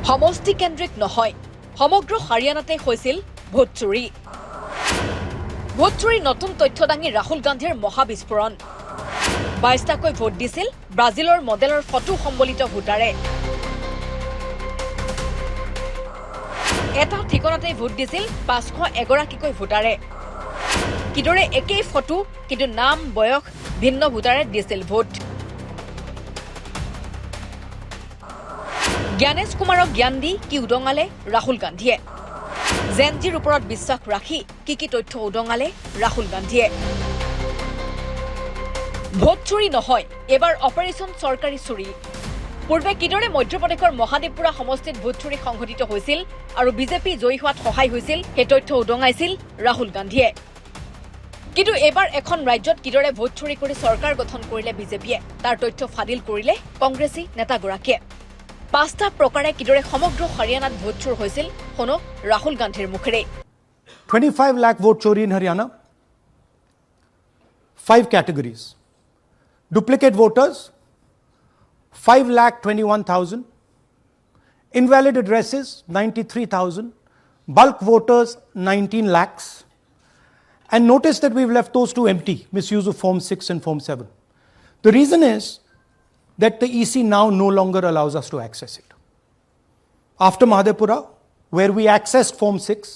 সমষ্টি কেন্দ্ৰিক নহয়, সমগ্ৰ হাৰিয়ানাতে হৈছিল ভোট চুৰি। ভোট চুৰিৰ নতুন তথ্য দাঙি ৰাহুল গান্ধীৰ মহাবিস্ফোৰণ। 22টাকৈ ভোট দিছিল ব্ৰাজিলৰ মডেলৰ ফটো সম্বলিত ভোটাৰে। এটা ঠিকনাতেই ভোট দিছিল 501গৰাকীকৈ ভোটাৰে। কিদৰে একেই ফটো কিন্তু নাম বয়স ভিন্ন ভোটাৰে দিছিল ভোট। জ্ঞানেশ কুমাৰক জ্ঞান দি কি উদঙালে ৰাহুল গান্ধীয়ে। জেনজিৰ ওপৰত বিশ্বাস ৰাখি কি তথ্য উদঙালে ৰাহুল গান্ধীয়ে। ভোট চুৰি নহয়, এবাৰ অপাৰেশ্যন চৰকাৰী চুৰি। পূৰ্বে কিদৰে মধ্যপ্ৰদেশৰ মহাদেৱপুৰা সমষ্টিত ভোট চুৰি সংঘটিত হৈছিল আৰু বিজেপি জয়ী হোৱাত সহায় হৈছিল সেই তথ্য উদঙাইছিল ৰাহুল গান্ধীয়ে। কিন্তু এবাৰ এখন ৰাজ্যত কিদৰে ভোট চুৰি কৰি চৰকাৰ গঠন কৰিলে বিজেপিয়ে তাৰ তথ্য ফাদিল কৰিলে কংগ্ৰেছী নেতাগৰাকীয়ে। 5টা প্ৰকাৰে কিদৰে সমগ্ৰ হাৰিয়ানাত ভোট চুৰ হৈছিল শুনক ৰাহুল গান্ধীৰ মুখেৰে। 25 lakh vote chori in Haryana. 5 categories. Duplicate voters, 5,21,000. Invalid addresses, 93,000. Bulk voters, 19 lakhs. And notice that we've left those two empty, misuse of Form 6 and Form 7. The reason is that the EC now no longer allows us to access it. After Mahadevpura, where we accessed Form 6,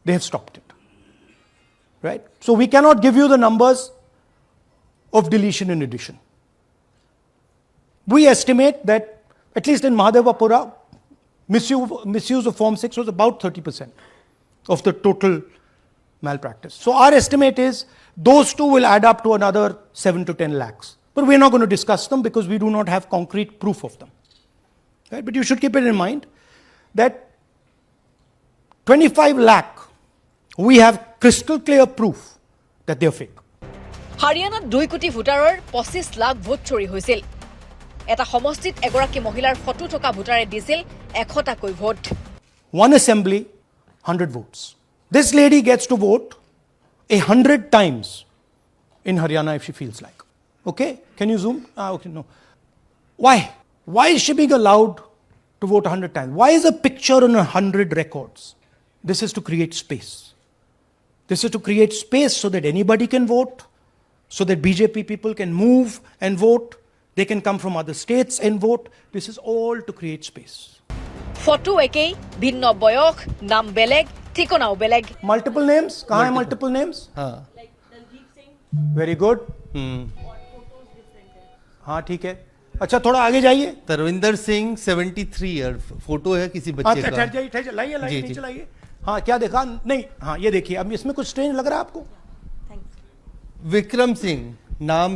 they have stopped it. Right? So we cannot give you the numbers of deletion and addition. We estimate that, at least in Mahadevpura, misuse of Form 6 was about 30% of the total malpractice. So our estimate is those two will add up to another 7 to 10 lakhs. But we're not going to discuss them because we do not have concrete proof of them. Right? But you should keep it in mind that 25 lakh, we have crystal clear proof that they are fake. হাৰিয়ানাত 2 কোটি ভোটাৰৰ 25 lakh vote চুৰি হৈছিল। এটা সমষ্টিত এগৰাকী মহিলাৰ photo থকা ভোটাৰে দিছিল 100টাকৈ vote. One assembly, 100 votes. This lady gets to vote 100 times in Haryana if she feels like. Okay? Can you zoom? Okay, no. Why? Why is she being allowed to vote 100 times? Why is a picture on 100 records? This is to create space. This is to create space so that anybody can vote, so that BJP people can move and vote. They can come from other states and vote. This is all to create space. Photo একেই, ভিন্ন বয়স, নাম বেলেগ, ঠিকনাও বেলেগ। Multiple names? कहाँ है multiple names? हाँ। Very good. हाँ ठीक है। अच्छा थोड़ा आगे जाइए। तरविंदर सिंह 73 ईयर फोटो है किसी बच्चे का। ठहर जाइए लाइए नीचे लाइए। हाँ क्या देखा? नहीं हाँ ये देखिए, अब इसमें कुछ स्ट्रेंज लग रहा है आपको? विक्रम सिंह नाम,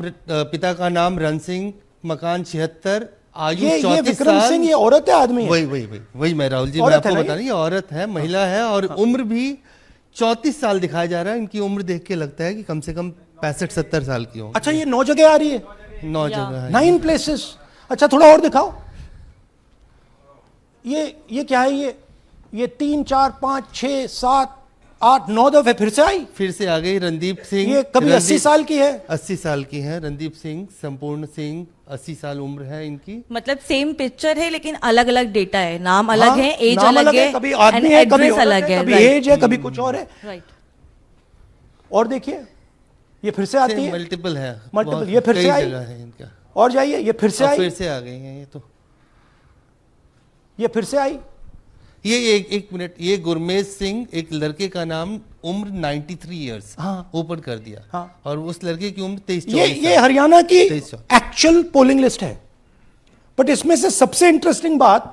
पिता का नाम रन सिंह, मकान 76, आयु 34 साल। ये विक्रम सिंह ये औरत है आदमी है? वही मैं राहुल जी मैं आपको बता रही हूँ, औरत है, महिला है और उम्र भी 34 साल दिखाया जा रहा है। इनकी उम्र देख के लगता है कि कम से कम 65-70 साल की होगी। अच्छा ये 9 जगह आ रही है? 9 जगह है। 9 places। अच्छा थोड़ा और दिखाओ। ये क्या है? ये 3 4 5 6 7 8 9 दफे फिर से आई। फिर से आ गई रणदीप सिंह। ये कभी 80 साल की है? 80 साल की है रणदीप सिंह, संपूर्ण सिंह, 80 साल उम्र है इनकी। मतलब सेम पिक्चर है लेकिन अलग अलग डेटा है, नाम अलग है, एज अलग है, कभी आदमी है, कभी औरत अलग है, कभी एज है, कभी कुछ और है। राइट। और देखिए ये फिर से आती है, मल्टीपल है, मल्टीपल। ये फिर से आई है इनका। और जाइए, ये फिर से आई, फिर से आ गई हैं ये तो। ये फिर से आई। ये एक मिनट, ये गुरमेज सिंह, एक लड़के का नाम, उम्र 93 इयर्स, हाँ। ऊपर कर दिया। हाँ। और उस लड़के की उम्र 23 ये हरियाणा की 23। एक्चुअल पोलिंग लिस्ट है। बट इसमें से सबसे इंटरेस्टिंग बात,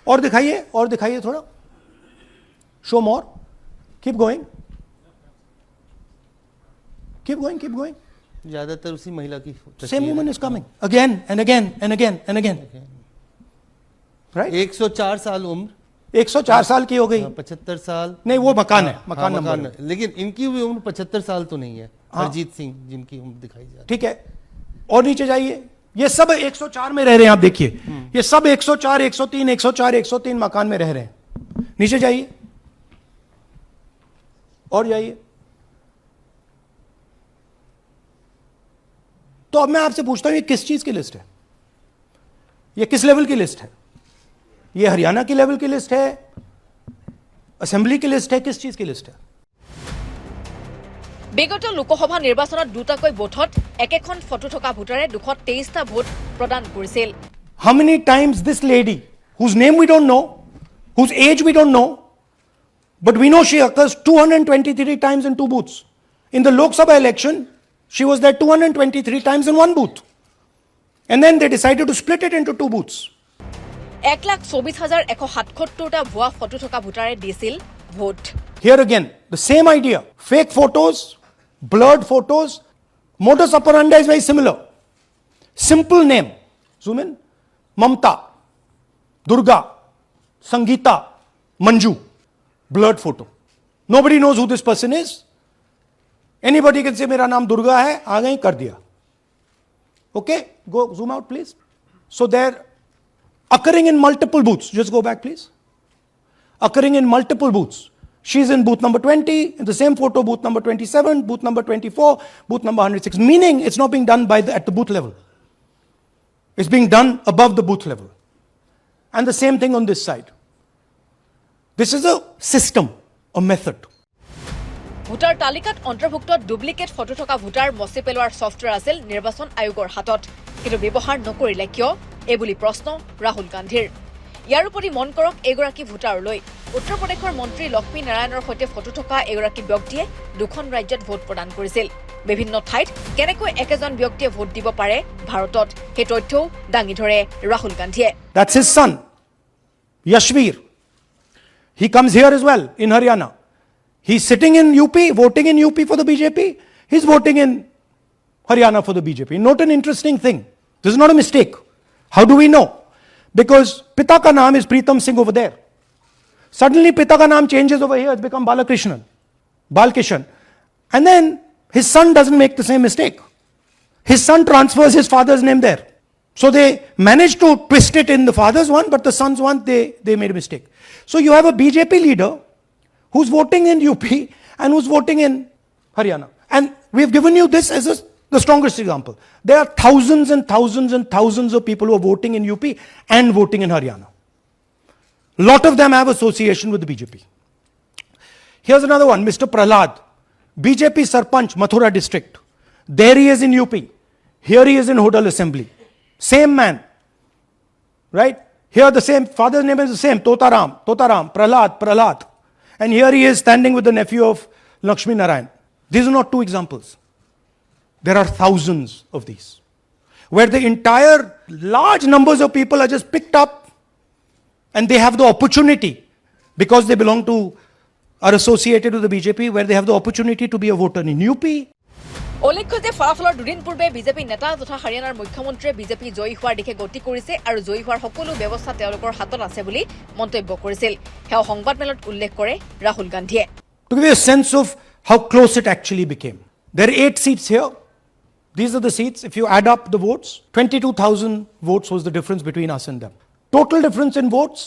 और दिखाइए थोड़ा, शो मोर, कीप गोइंग। ज्यादातर उसी महिला की same woman is coming again and again and again and again. Right? 104 साल उम्र, 104 साल की हो गई। 75 साल नहीं वो मकान है, मकान नंबर है। लेकिन इनकी भी उम्र 75 साल तो नहीं है। हरजीत सिंह जिनकी उम्र दिखाई जा रही है। ठीक है, और नीचे जाइए, ये सब 104 में रह रहे हैं। आप देखिए ये सब 104 103 104 103 मकान में रह रहे हैं। नीचे जाइए और जाइए। तो अब मैं आपसे पूछता हूं ये किस चीज की लिस्ट है? ये किस लेवल की लिस्ट है? ये हरियाणा की लेवल की लिस्ट है, असेंबली की लिस्ट है, किस चीज की लिस्ट है? বিগত লোকসভা নিৰ্বাচনত দুটাকৈ বুথত একেখন ফটো থকা ভোটাৰে 223টা ভোট প্ৰদান কৰিছিল। How many times this lady, whose name we don't know, whose age we don't know, but we know she occurs 223 times in 2 booths. In the Lok Sabha election, she was there 223 times in 1 booth. And then they decided to split it into 2 booths. 1,24,177টা ভুৱা photo থকা ভোটাৰে দিছিল vote. Here again, the same idea. Fake photos, blurred photos, modus operandi is very similar. Simple name. Zoom in. Mamta, Durga, Sangeeta, Manju. Blurred photo. Nobody knows who this person is. Anybody can say, मेरा नाम दुर्गा है, आ गई कर दिया. Okay, go zoom out please. So they're occurring in multiple booths. Just go back please. Occurring in multiple booths. She's in booth number 20, in the same photo, booth number 27, booth number 24, booth number 106. Meaning it's not being done at the booth level. It's being done above the booth level. And the same thing on this side. This is a system, a method. Voter তালিকাত অন্তৰ্ভুক্ত duplicate photo থকা voter মচি পেলোৱাৰ software আছিল নিৰ্বাচন আয়োগৰ হাতত, কিন্তু ব্যৱহাৰ নকৰিলে কিয় এইবুলি প্ৰশ্ন ৰাহুল গান্ধীৰ। ইয়াৰ উপৰি মন কৰক এগৰাকী ভোটাৰলৈ উত্তৰ প্ৰদেশৰ মন্ত্ৰী লক্ষ্মী নাৰায়ণৰ সৈতে ফটো থকা এগৰাকী ব্যক্তিয়ে 2খন ৰাজ্যত ভোট প্ৰদান কৰিছিল। বিভিন্ন ঠাইত কেনেকৈ একেজন ব্যক্তিয়ে ভোট দিব পাৰে ভাৰতত, সেই তথ্যও দাঙি ধৰে ৰাহুল গান্ধীয়ে। That's his son, Yashveer. He comes here as well in Haryana. He's sitting in UP, voting in UP for the BJP. He's voting in Haryana for the BJP. Note an interesting thing. This is not a mistake. How do we know? Because Pita ka naam is Pritam Singh over there. Suddenly Pita ka naam changes over here. It's become Balkishan. And then his son doesn't make the same mistake. His son transfers his father's name there. So they managed to twist it in the father's one, but the son's one, they made a mistake. So you have a BJP leader who's voting in UP and who's voting in Haryana. And we've given you this as the strongest example. There are thousands and thousands and thousands of people who are voting in UP and voting in Haryana. A lot of them have association with the BJP. Here's another one, Mr. Prahlad, BJP Sarpanch, Mathura district. There he is in UP. Here he is in Hodal Assembly. Same man. Right? Here the same, father's name is the same, Totaram, Prahlad. And here he is standing with the nephew of Lakshmi Narayan. These are not 2 examples. There are thousands of these, where the entire large numbers of people are just picked up and they have the opportunity, because they belong to, are associated with the BJP, where they have the opportunity to be a voter in UP. উল্লেখ্য যে ফলাফলৰ দুদিন পূৰ্বে BJP নেতা তথা হাৰিয়ানাৰ মুখ্যমন্ত্ৰীয়ে BJP জয়ী হোৱাৰ দিশে গতি কৰিছে আৰু জয়ী হোৱাৰ সকলো ব্যৱস্থা তেওঁলোকৰ হাতত আছে বুলি মন্তব্য কৰিছিল। সেয়া সংবাদমেলত উল্লেখ কৰে ৰাহুল গান্ধীয়ে। To give you a sense of how close it actually became. There are 8 seats here. These are the seats. If you add up the votes, 22,000 votes was the difference between us and them. Total difference in votes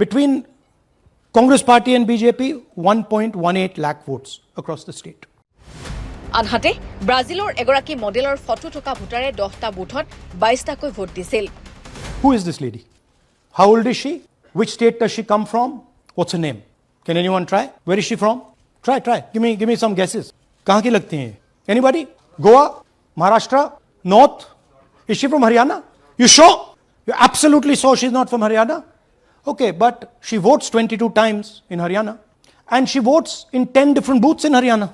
between Congress Party and BJP, 1.18 lakh votes across the state. আনহাতে ব্ৰাজিলৰ এগৰাকী মডেলৰ photo থকা ভোটাৰে 10টা বুথত 22টাকৈ vote দিছিল। Who is this lady? How old is she? Which state does she come from? What's her name? Can anyone try? Where is she from? Try. Give me some guesses. कहाँ की लगती हैं? Anybody? Goa? Maharashtra? North? Is she from Haryana? You sure? You're absolutely sure she's not from Haryana? Okay, but she votes 22 times in Haryana. And she votes in 10 different booths in Haryana.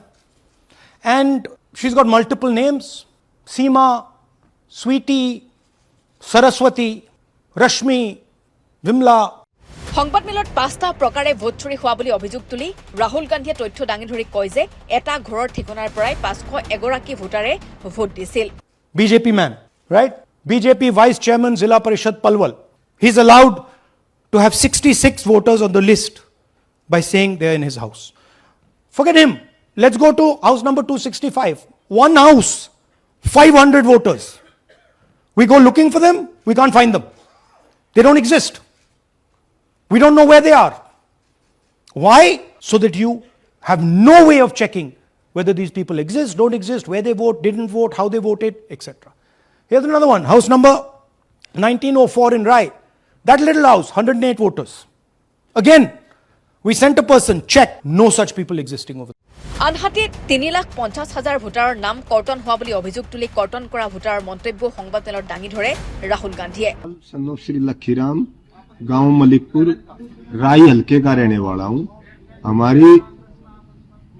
And she's got multiple names: Seema, Sweetie, Saraswati, Rashmi, Vimla. সংবাদমেলত 5টা প্ৰকাৰে vote চুৰি হোৱা বুলি অভিযোগ তুলি ৰাহুল গান্ধীয়ে তথ্য দাঙি ধৰি কয় যে এটা ঘৰৰ ঠিকনাৰ পৰাই 501গৰাকী ভোটাৰে ভোট দিছিল। BJP man, right? BJP Vice Chairman Zilla Parishad Palwal. He's allowed to have 66 voters on the list by saying they're in his house. Forget him. Let's go to house number 265. One house, 500 voters. We go looking for them, we can't find them. They don't exist. We don't know where they are. Why? So that you have no way of checking whether these people exist, don't exist, where they vote, didn't vote, how they voted, etc. Here's another one, house number 1904 in Rai. That little house, 108 voters. Again, we sent a person, check, no such people existing over there. আনহাতে 3,50,000 ভোটাৰৰ নাম কৰ্তন হোৱা বুলি অভিযোগ তুলি কৰ্তন কৰা ভোটাৰৰ মন্তব্য সংবাদমেলত দাঙি ধৰে ৰাহুল গান্ধীয়ে सन्नो श्री लखीराम गांव मलिकपुर राई हल्के का रहने वाला हूं। हमारी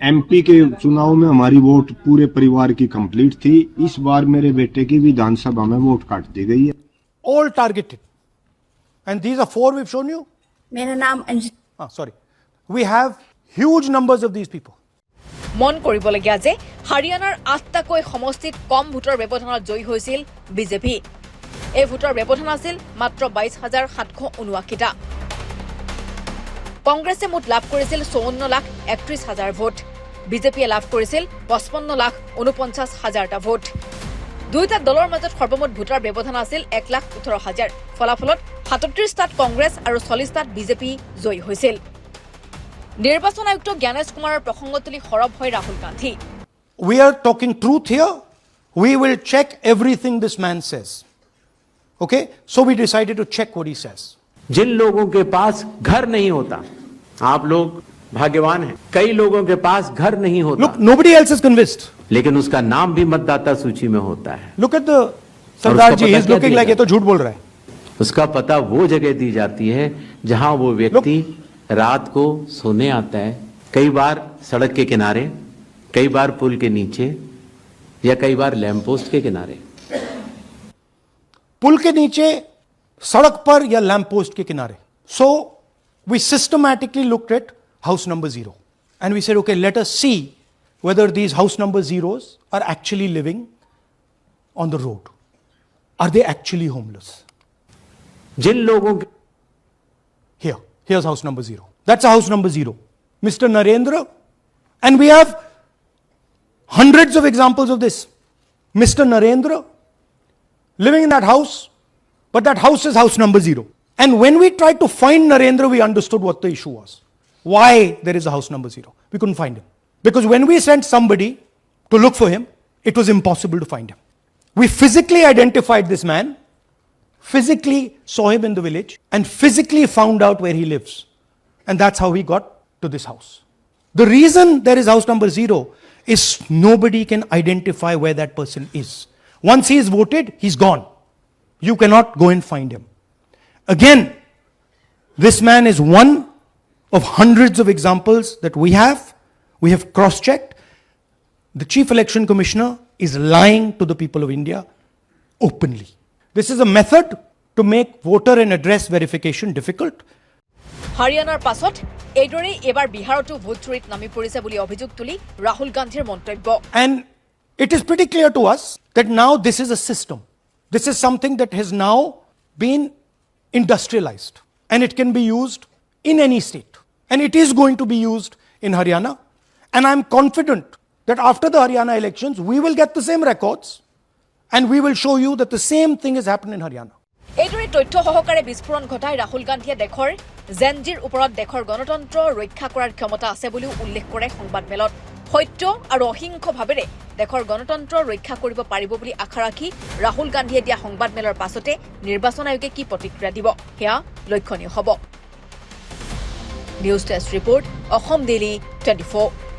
एमपी के चुनाव में हमारी वोट पूरे परिवार की कंप्लीट थी। इस बार मेरे बेटे की विधानसभा में वोट काट दी गई है। All targeted. And these are 4 we've shown you. मेरा नाम Sorry. We have huge numbers of these people. মন কৰিবলগীয়া যে হাৰিয়ানাৰ 8টাকৈ সমষ্টিত কম ভোটৰ ব্যৱধানত জয়ী হৈছিল বিজেপি এই ভোটৰ ব্যৱধান আছিল মাত্ৰ 22,779টা কংগ্ৰেছে মুঠ লাভ কৰিছিল 54,31,000 ভোট বিজেপিয়ে লাভ কৰিছিল 55,49,000টা ভোট দুইটা দলৰ মাজত সৰ্বমুঠ ভোটৰ ব্যৱধান আছিল 1,18,000 ফলাফলত 37টাত কংগ্ৰেছ আৰু 40টাত বিজেপি জয়ী হৈছিল নিৰ্বাচন আয়ুক্ত জ্ঞানেশ কুমাৰৰ প্ৰসংগ তুলি সৰব হয় Rahul Gandhi We are talking truth here. We will check everything this man says. Okay? So we decided to check what he says. जिन लोगों के पास घर नहीं होता आप लोग भाग्यवान हैं कई लोगों के पास घर नहीं होता Look, nobody else is convinced. लेकिन उसका नाम भी मतदाता सूची में होता है Look at the Sardar उसका ji. पता He's क्या looking दिया like ये तो झूठ बोल रहा है. उसका पता वो जगह दी जाती है जहां वो व्यक्ति रात को सोने आता है कई बार सड़क के किनारे कई बार पुल के नीचे या कई बार लैंप पोस्ट के किनारे पुल के नीचे सड़क पर या लैंप पोस्ट के किनारे so we systematically looked at house number 0 and we said okay let us see whether these house number zeros are actually living on the road. Are they actually homeless? जिन लोगों के Here's house number 0. That's house number 0. Mr. Narendra, and we have hundreds of examples of this. Mr. Narendra living in that house, but that house is house number 0. And when we tried to find Narendra, we understood what the issue was. Why there is a house number 0. We couldn't find him. Because when we sent somebody to look for him, it was impossible to find him. We physically identified this man, physically saw him in the village, and physically found out where he lives. And that's how we got to this house. The reason there is house number 0 is nobody can identify where that person is. Once he is voted, he's gone. You cannot go and find him. Again, this man is one of hundreds of examples that we have. We have cross-checked. The Chief Election Commissioner is lying to the people of India openly. This is a method to make voter and address verification difficult. হাৰিয়ানাৰ পাছত এইদৰে এবাৰ বিহাৰতো vote চুৰিত নামি পৰিছে বুলি অভিযোগ তুলি ৰাহুল গান্ধীৰ মন্তব্য And it is pretty clear to us that now this is a system. This is something that has now been industrialized and it can be used in any state. And it is going to be used in Haryana. And I'm confident that after the Haryana elections, we will get the same records and we will show you that the same thing has happened in Haryana. এইদৰে তথ্য সহকাৰে বিস্ফোৰণ ঘটাই ৰাহুল গান্ধীয়ে দেশৰ জেনজিৰ ওপৰত দেশৰ গণতন্ত্ৰ ৰক্ষা কৰাৰ ক্ষমতা আছে বুলিও উল্লেখ কৰে সংবাদমেলত সত্য আৰু অহিংস ভাৱেৰে দেশৰ গণতন্ত্ৰ ৰক্ষা কৰিব পাৰিব বুলি আশা ৰাখি ৰাহুল গান্ধীয়ে দিয়া সংবাদমেলৰ পাছতে নিৰ্বাচন আয়োগে কি প্ৰতিক্ৰিয়া দিব সেয়া লক্ষণীয় হ'ব নিউজ ডেস্ক ৰিপৰ্ট অসম ডেইলি 24